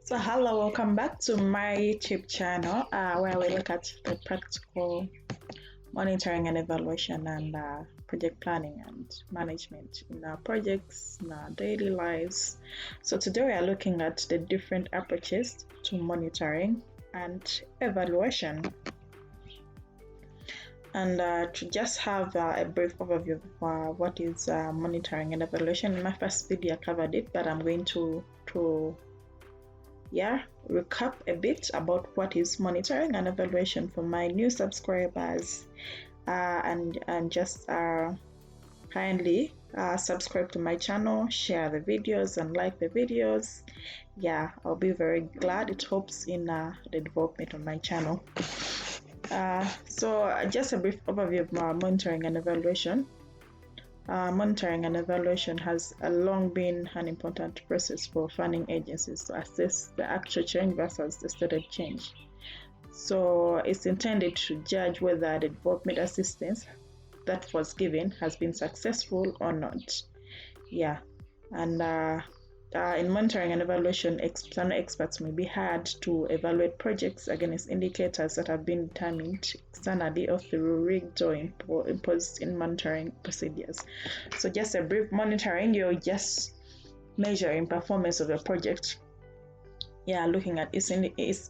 So hello, welcome back to my YouTube channel where we look at the practical monitoring and evaluation and project planning and management in our projects, in our daily lives. So today we are looking at the different approaches to monitoring and evaluation. And to just have a brief overview of what is monitoring and evaluation. In my first video I covered it, but I'm going to recap a bit about what is monitoring and evaluation for my new subscribers, and just kindly subscribe to my channel, share the videos and like the videos. I'll be very glad. It helps in the development of my channel. So just a brief overview of monitoring and evaluation. Monitoring and evaluation has long been an important process for funding agencies to assess the actual change versus the stated change. So it's intended to judge whether the development assistance that was given has been successful or not. In monitoring and evaluation, external experts may be hired to evaluate projects against indicators that have been determined externally or through rigged or imposed in monitoring procedures. So just a brief monitoring, you're just measuring performance of the project. Looking at its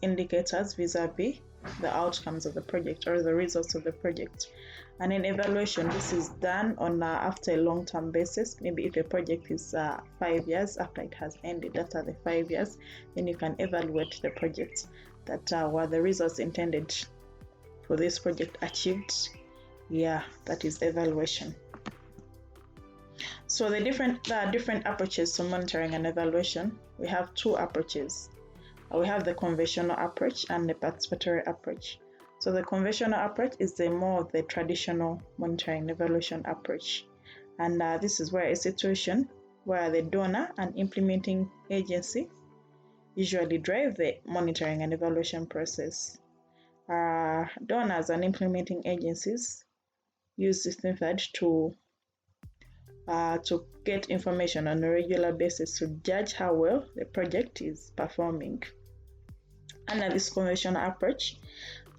indicators vis-a-vis the outcomes of the project or the results of the project. And in evaluation, this is done on after a long-term basis. Maybe if a project is 5 years after it has ended, after the 5 years, then you can evaluate the project that were the results intended for this project achieved. That is evaluation. So the different approaches to monitoring and evaluation. We have two approaches. We have the conventional approach and the participatory approach. So the conventional approach is the more of the traditional monitoring and evaluation approach. And this is where a situation where the donor and implementing agency usually drive the monitoring and evaluation process. Donors and implementing agencies use this method to get information on a regular basis to judge how well the project is performing. Under this conventional approach,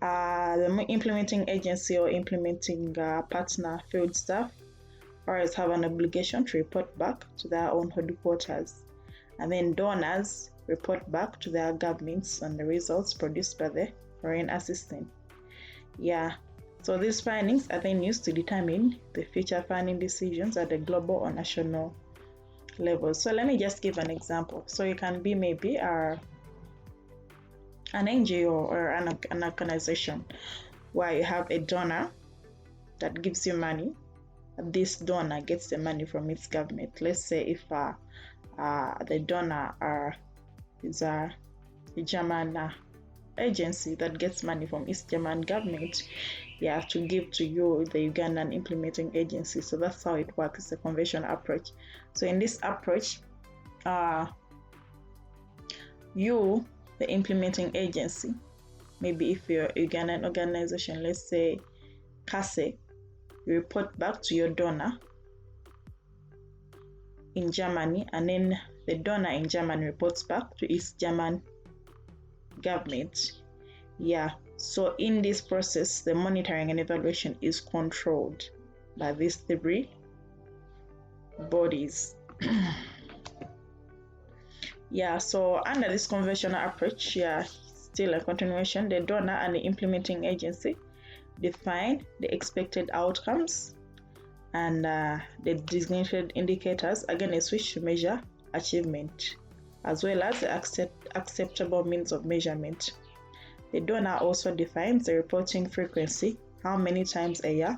the implementing agency or implementing partner field staff always have an obligation to report back to their own headquarters, and then donors report back to their governments on the results produced by the foreign assistant. So these findings are then used to determine the future funding decisions at the global or national level. So let me just give an example. So you can be maybe an NGO or an organization where you have a donor that gives you money. This donor gets the money from its government. Let's say if the donor is a German agency that gets money from its German government, to give to you, the Ugandan implementing agency. So that's how it works. It's a conventional approach. So in this approach, you, the implementing agency, maybe if you're a Ugandan organization, let's say CASE, you report back to your donor in Germany, and then the donor in Germany reports back to its German government. So in this process, the monitoring and evaluation is controlled by these three bodies. So under this conventional approach, still a continuation, the donor and the implementing agency define the expected outcomes and the designated indicators against which to measure achievement, as well as the acceptable means of measurement. The donor also defines the reporting frequency, how many times a year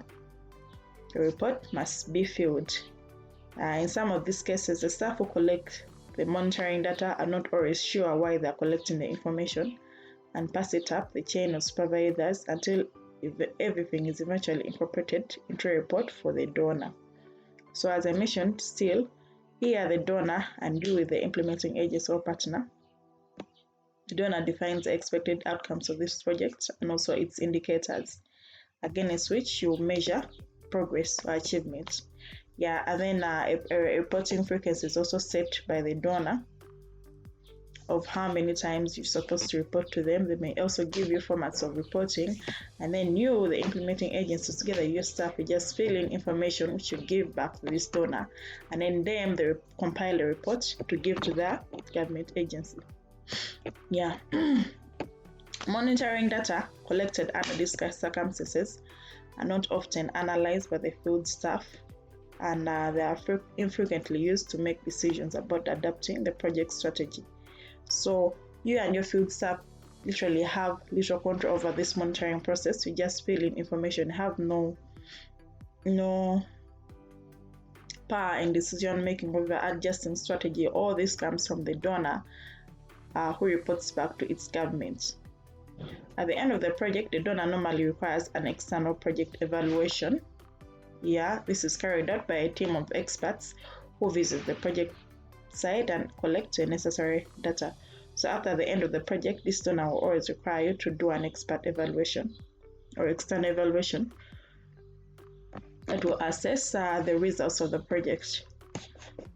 the report must be filled. In some of these cases, the staff who collect the monitoring data are not always sure why they are collecting the information and pass it up the chain of supervisors until everything is eventually incorporated into a report for the donor. So as I mentioned, still, here the donor and you with the implementing agency or partner. The donor defines the expected outcomes of this project and also its indicators against which you measure progress or achievement. And then a reporting frequency is also set by the donor of how many times you're supposed to report to them. They may also give you formats of reporting, and then you, the implementing agencies, together your staff, you just fill in information which you give back to this donor, and then them they compile a report to give to the government agency. Yeah. Monitoring data collected under these circumstances are not often analyzed by the field staff, and they are infrequently used to make decisions about adapting the project strategy. So you and your field staff literally have little control over this monitoring process. You just fill in information, have no power in decision making over adjusting strategy. All this comes from the donor who reports back to its government. At the end of the project, the donor normally requires an external project evaluation. Yeah, this is carried out by a team of experts who visit the project site and collect the necessary data. So after the end of the project, this donor will always require you to do an expert evaluation or external evaluation that will assess the results of the project.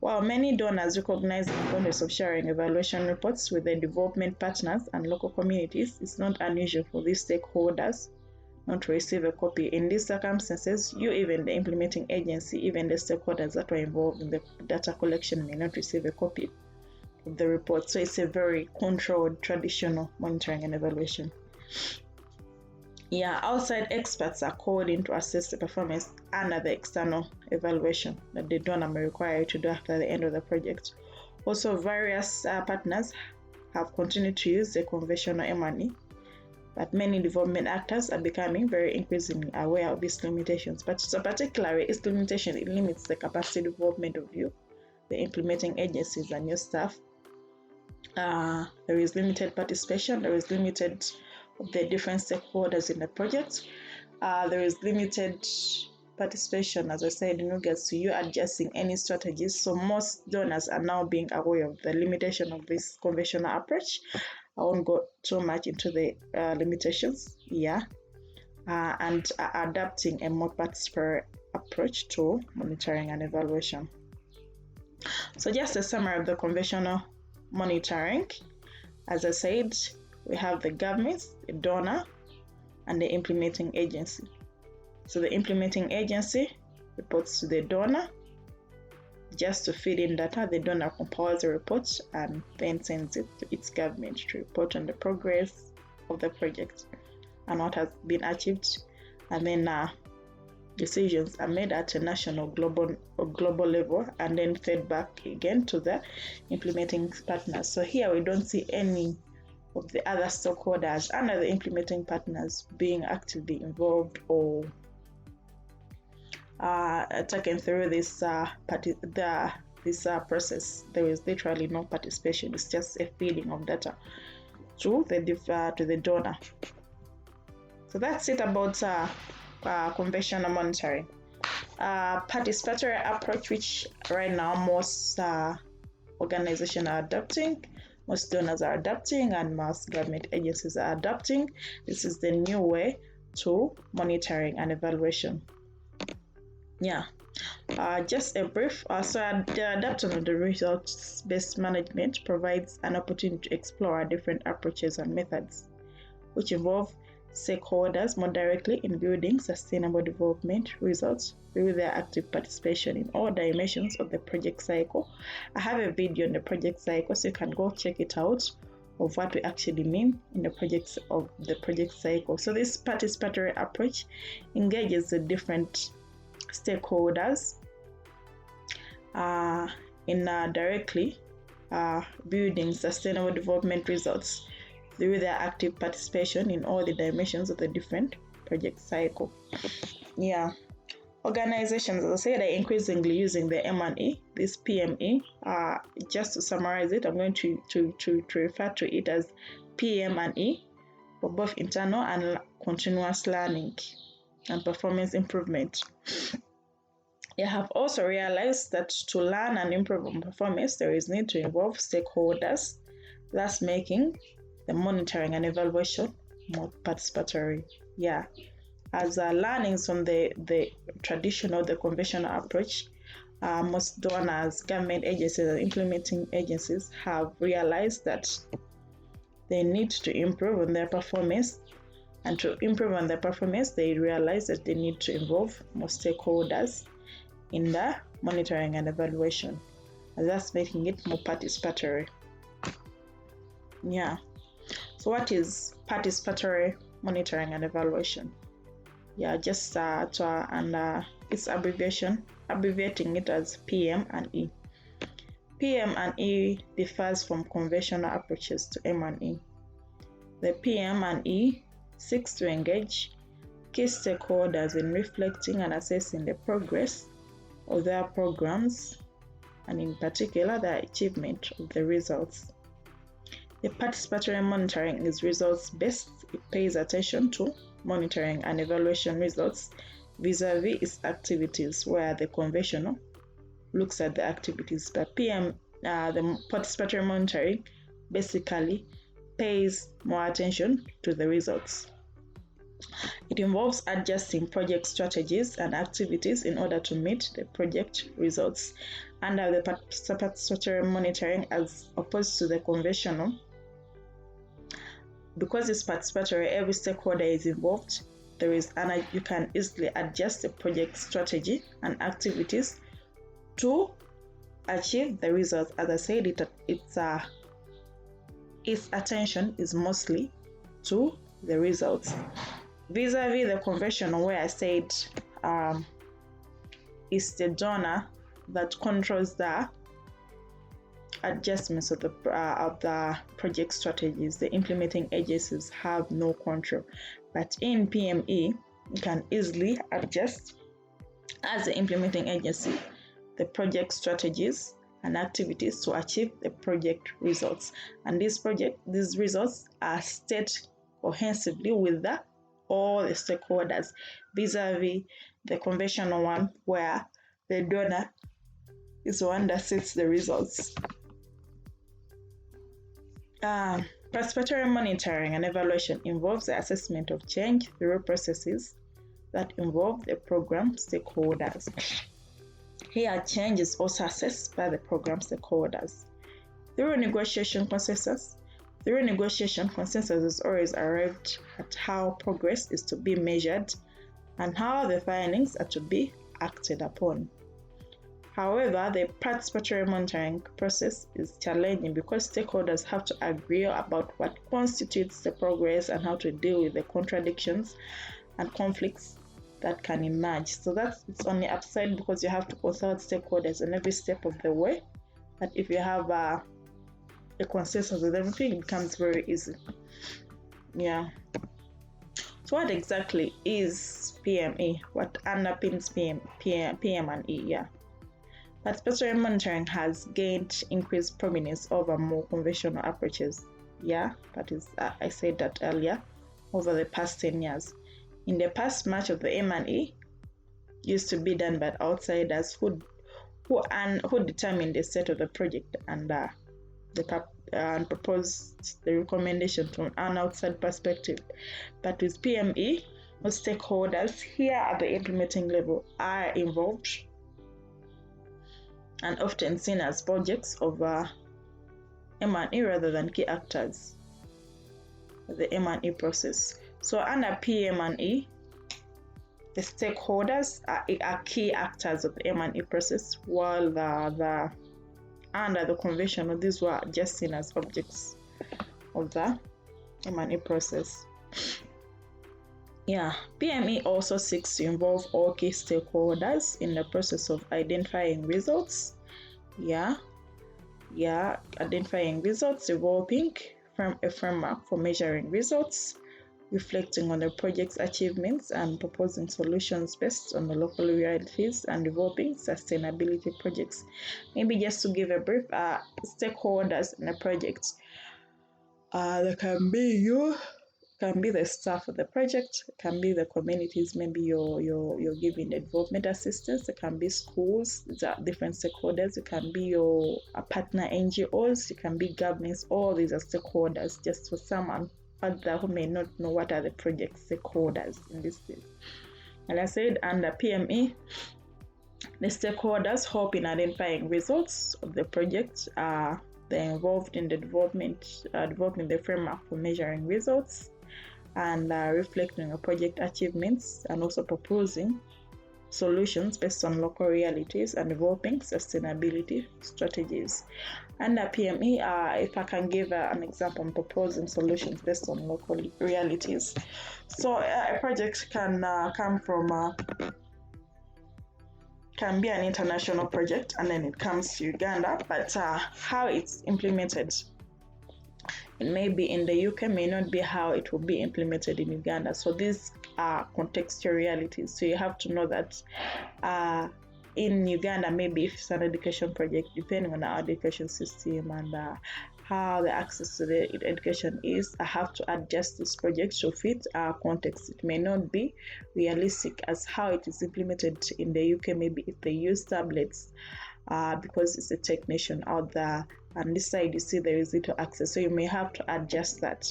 While many donors recognize the importance of sharing evaluation reports with their development partners and local communities, it's not unusual for these stakeholders not to receive a copy. In these circumstances, you, even the implementing agency, even the stakeholders that were involved in the data collection may not receive a copy of the report. So it's a very controlled, traditional monitoring and evaluation. Yeah, outside experts are called in to assess the performance under the external evaluation that the donor may require you to do after the end of the project. Also, various partners have continued to use the conventional M&E, but many development actors are becoming very increasingly aware of its limitations. But so particularly its limitation, it limits the capacity development of you, the implementing agencies and your staff. There is limited participation, there is limited of the different stakeholders in the project. There is limited participation, as I said, in regards to you adjusting any strategies. So most donors are now being aware of the limitation of this conventional approach. I won't go too much into the limitations, and adapting a more participatory approach to monitoring and evaluation. So just a summary of the conventional monitoring. As I said, we have the government, the donor, and the implementing agency. So the implementing agency reports to the donor just to feed in data. The donor compiles a report and then sends it to its government to report on the progress of the project and what has been achieved. And then decisions are made at a national global level and then fed back again to the implementing partners. So here we don't see any of the other stakeholders under the implementing partners being actively involved or taken through this process. There is literally no participation. It's just a feeding of data to the donor. So that's it about conventional monitoring. Participatory approach, which right now most organizations are adopting, most donors are adopting, and most government agencies are adopting. This is the new way to monitoring and evaluation. Just a brief. So the adoption of the results-based management provides an opportunity to explore different approaches and methods, which involve stakeholders more directly in building sustainable development results through their active participation in all dimensions of the project cycle. I have a video on the project cycle, so you can go check it out of what we actually mean in the project cycle. So this participatory approach engages the different stakeholders in directly building sustainable development results through their active participation in all the dimensions of the different project cycle. Organizations, as I said, are increasingly using the M&E, this PM&E. Just to summarize it, I'm going to refer to it as PM&E for both internal and continuous learning and performance improvement. They have also realized that to learn and improve on performance, there is need to involve stakeholders, thus making the monitoring and evaluation more participatory. As learnings from the traditional, the conventional approach most donors, government agencies, and implementing agencies have realized that they need to improve on their performance. And to improve on their performance, they realize that they need to involve more stakeholders in the monitoring and evaluation, and that's making it more participatory. Yeah. So what is participatory monitoring and evaluation? Yeah, just its abbreviating it as PM&E. PM&E differs from conventional approaches to M&E. The PM&E seeks to engage key stakeholders in reflecting and assessing the progress of their programs, and in particular the achievement of the results. The participatory monitoring is results-based. It pays attention to monitoring and evaluation results vis-a-vis its activities, where the conventional looks at the activities, but the participatory monitoring basically pays more attention to the results. It involves adjusting project strategies and activities in order to meet the project results. Under the participatory monitoring, as opposed to the conventional, because it's participatory, every stakeholder is involved. You can easily adjust the project strategy and activities to achieve the results. As I said, its attention is mostly to the results. Vis-a-vis the conventional, where I said it's the donor that controls the adjustments of the project strategies. The implementing agencies have no control. But in PM&E, you can easily adjust, as the implementing agency, the project strategies and activities to achieve the project results. And these results are stated cohesively with all the stakeholders, vis-a-vis the conventional one, where the donor is the one that sets the results. Participatory monitoring and evaluation involves the assessment of change through processes that involve the program stakeholders. Here, change is also assessed by the program stakeholders. Through negotiation, consensus is always arrived at how progress is to be measured and how the findings are to be acted upon. However, the participatory monitoring process is challenging because stakeholders have to agree about what constitutes the progress and how to deal with the contradictions and conflicts that can emerge. So it's only upside, because you have to consult stakeholders on every step of the way. But if you have a consensus with everything, it becomes very easy. Yeah. So what exactly is PM&E? What underpins PM&E? Yeah. Participatory monitoring has gained increased prominence over more conventional approaches. Yeah, that is, I said that earlier, over the past 10 years. In the past, much of the M&E used to be done by outsiders who determined the state of the project and proposed the recommendation from an outside perspective. But with PM&E, most stakeholders here at the implementing level are involved and often seen as projects of M&E rather than key actors of the M&E process. So under PM&E, the stakeholders are key actors of the M&E process, while under the conventional, these were just seen as objects of the M&E process. Yeah, PM&E also seeks to involve all key stakeholders in the process of identifying results. Identifying results, developing a framework for measuring results, reflecting on the project's achievements, and proposing solutions based on the local realities, and developing sustainability projects. Maybe just to give a brief, stakeholders in a project, there can be the staff of the project, it can be the communities, maybe you're giving the development assistance, it can be schools, these are different stakeholders, it can be your partner NGOs, it can be governments, all these are stakeholders, just for someone further who may not know what are the project stakeholders in this case. And I said under PM&E, The stakeholders help in identifying results of the project. They're involved in the developing the framework for measuring results and reflecting on project achievements, and also proposing solutions based on local realities and developing sustainability strategies. Under PM&E, if I can give an example, I'm proposing solutions based on local realities. So a project can be an international project, and then it comes to Uganda, but how it's implemented, it may be in the UK, may not be how it will be implemented in Uganda. So these are contextual realities. So you have to know that in Uganda, maybe if it's an education project, depending on our education system and how the access to the education is, I have to adjust this project to fit our context. It may not be realistic as how it is implemented in the UK, maybe if they use tablets, because it's a tech nation out there, and this side you see there is little access, so you may have to adjust that.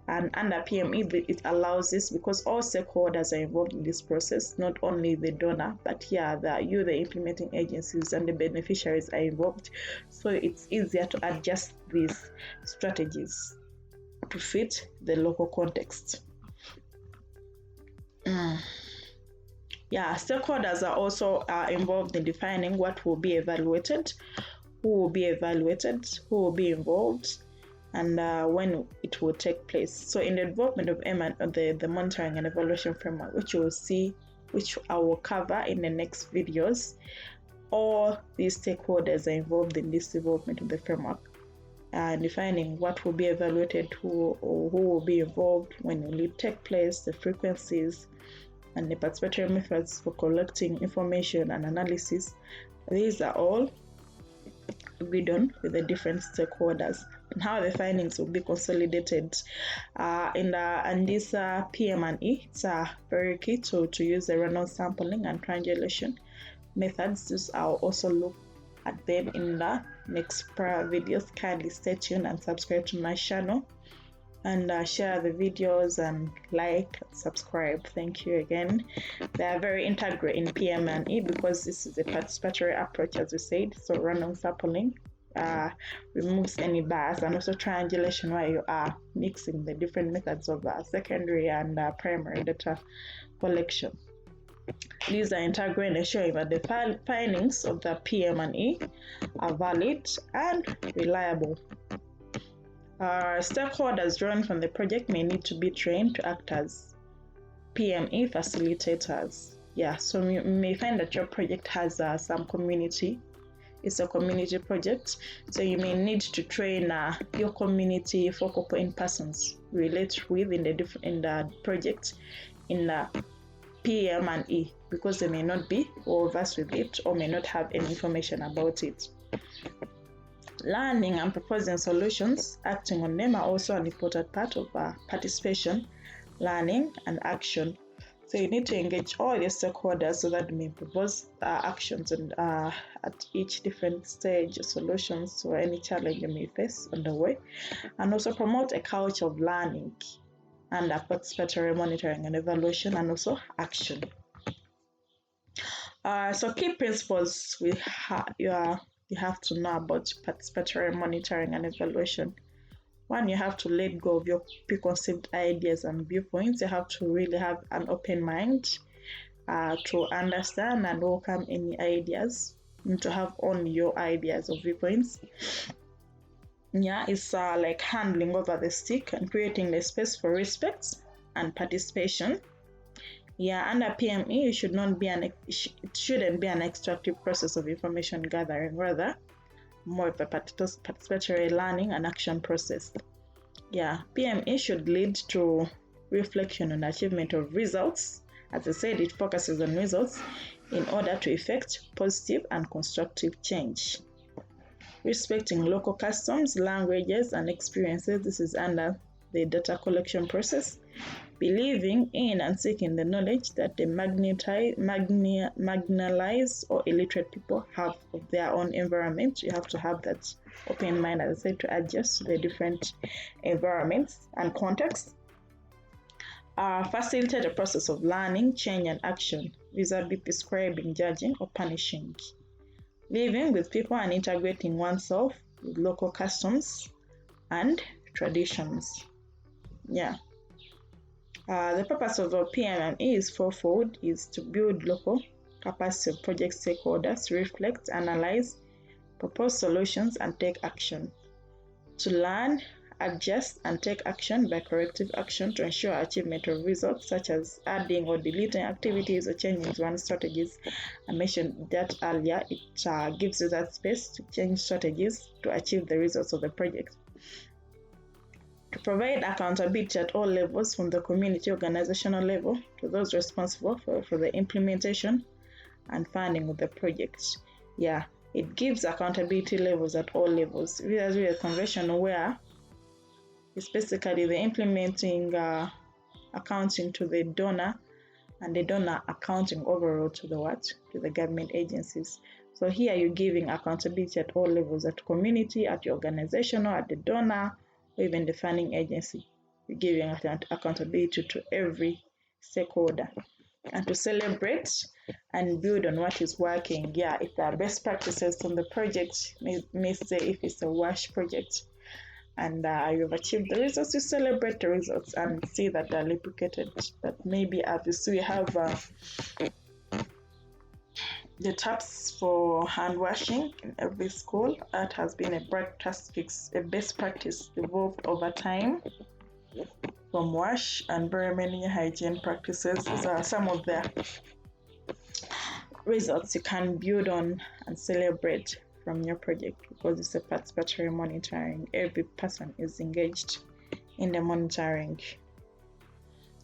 And under PM&E, it allows this because all stakeholders are involved in this process, not only the donor, but here the implementing agencies and the beneficiaries are involved, so it's easier to adjust these strategies to fit the local context. Stakeholders are also involved in defining what will be evaluated, who will be evaluated, who will be involved, and when it will take place. So in the development of the monitoring and evaluation framework, which you will see, which I will cover in the next videos, all these stakeholders are involved in this development of the framework, defining what will be evaluated, who will be involved, when will it take place, the frequencies, and the participatory methods for collecting information and analysis. These are all agreed on with the different stakeholders, and how the findings will be consolidated in this PM&E. It's very key to use the random sampling and triangulation methods. This I'll also look at them in the next prior videos. Kindly stay tuned and subscribe to my channel, and share the videos and like, subscribe. Thank you again. They are very integral in PM&E because this is a participatory approach, as we said. So random sampling removes any bias, and also triangulation, where you are mixing the different methods of secondary and primary data collection. These are integral in ensuring that the findings of the PM&E are valid and reliable. Stakeholders drawn from the project may need to be trained to act as PM&E facilitators. So you may find that your project has some community. It's a community project, so you may need to train your community focal point persons relate with in the project in the PM&E, because they may not be well versed with it or may not have any information about it. Learning and proposing solutions, acting on them, are also an important part of participation, learning, and action. So you need to engage all your stakeholders so that you may propose actions and at each different stage, solutions or any challenge you may face on the way, and also promote a culture of learning and participatory monitoring and evaluation, and also action. So key principles you have to know about participatory monitoring and evaluation. One, you have to let go of your preconceived ideas and viewpoints. You have to really have an open mind to understand and welcome any ideas, and to have only your ideas or viewpoints. It's like handling over the stick and creating the space for respect and participation. Under PM&E, it shouldn't be an extractive process of information gathering, rather more of a participatory learning and action process. PM&E should lead to reflection on achievement of results. As I said, it focuses on results in order to effect positive and constructive change. Respecting local customs, languages, and experiences. This is under the data collection process. Believing in and seeking the knowledge that the marginalized or illiterate people have of their own environment. You have to have that open mind, as I said, to adjust to the different environments and contexts. Facilitate a process of learning, change, and action vis-a-vis prescribing, judging, or punishing. Living with people and integrating oneself with local customs and traditions. Yeah. The purpose of a PM&E is fourfold: is to build local capacity of project stakeholders to reflect, analyze, propose solutions, and take action. To learn, adjust, and take action by corrective action to ensure achievement of results, such as adding or deleting activities or changing one strategies. I mentioned that earlier. It gives you that space to change strategies to achieve the results of the project. To provide accountability at all levels, from the community organizational level to those responsible for the implementation and funding of the project. Yeah, it gives accountability levels at all levels. Whereas with a convention where it's basically the implementing accounting to the donor, and the donor accounting overall to the what? To the government agencies. So here you're giving accountability at all levels, at community, at your organizational, at the donor, or even the funding agency. You're giving accountability to every stakeholder. And to celebrate and build on what is working. Yeah, if there are best practices from the project, may say if it's a WASH project, and you've achieved the results, you celebrate the results and see that they're replicated. That maybe obviously we have the taps for hand washing in every school. That has been a best practice evolved over time from WASH and very many hygiene practices. These are some of the results you can build on and celebrate from your project, because it's a participatory monitoring. Every person is engaged in the monitoring.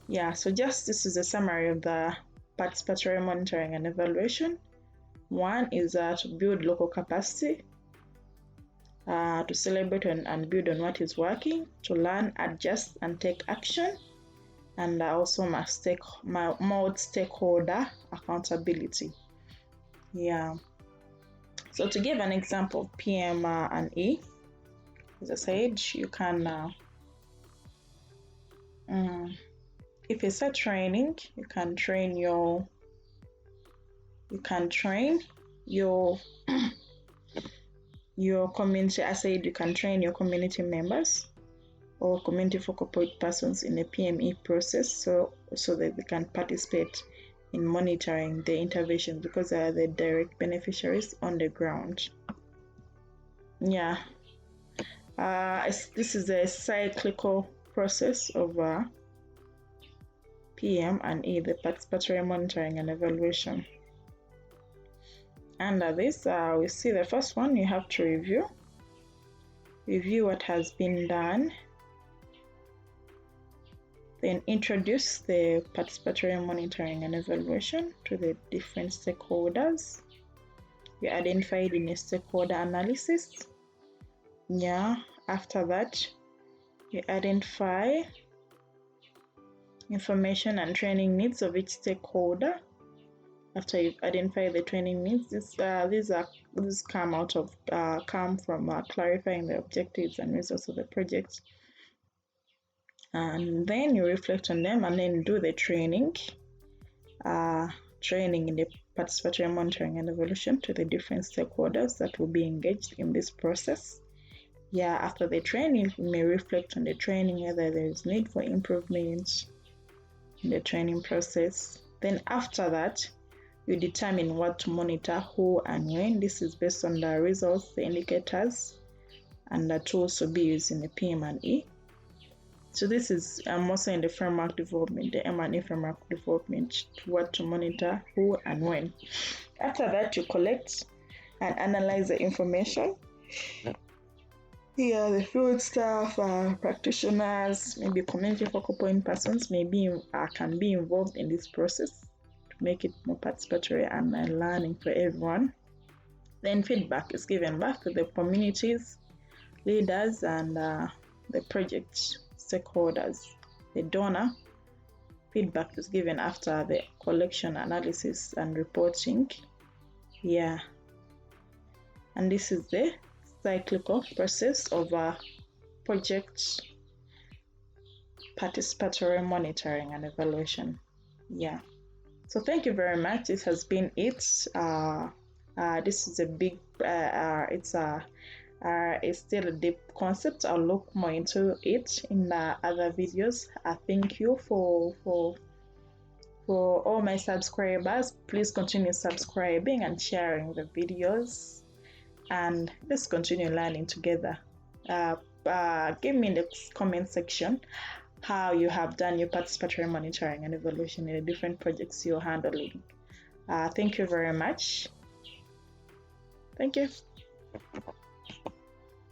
Yeah, so just this is a summary of the participatory monitoring and evaluation. One is to build local capacity, to celebrate and build on what is working, to learn, adjust, and take action, and also more stakeholder accountability. Yeah. So to give an example of PM&E, as I said, you can, if it's a training, you can train your community. I said you can train your community members or community focal point persons in the PM&E process, so that they can participate in monitoring the interventions, because they are the direct beneficiaries on the ground. Yeah, this is a cyclical process of PM&E, the participatory monitoring and evaluation. Under this, we see the first one. You have to review what has been done, then introduce the participatory monitoring and evaluation to the different stakeholders. You identified in a stakeholder analysis. Yeah, after that, you identify information and training needs of each stakeholder. After you've identified the training needs, these come from clarifying the objectives and results of the project. And then you reflect on them and then do the training in the participatory monitoring and evaluation to the different stakeholders that will be engaged in this process. Yeah, after the training, you may reflect on the training, whether there is need for improvement in the training process. Then after that, you determine what to monitor, who and when. This is based on the results, the indicators, and the tools to be used in the PM&E. So this is also in the framework development, the M&E framework development, what to monitor, who and when. After that, you collect and analyze the information. Here, the field staff, practitioners, maybe community focal point persons can be involved in this process to make it more participatory and learning for everyone. Then feedback is given back to the communities, leaders, and the project stakeholders. The donor feedback is given after the collection, analysis, and reporting. Yeah, and this is the cyclical process of a project participatory monitoring and evaluation. Yeah. So thank you very much. This has been it. This is a big. It's still a deep concept. I'll look more into it in other videos. Thank you for all my subscribers. Please continue subscribing and sharing the videos, and let's continue learning together. Give me in the comment section how you have done your participatory monitoring and evaluation in the different projects you're handling. Thank you very much. Thank you.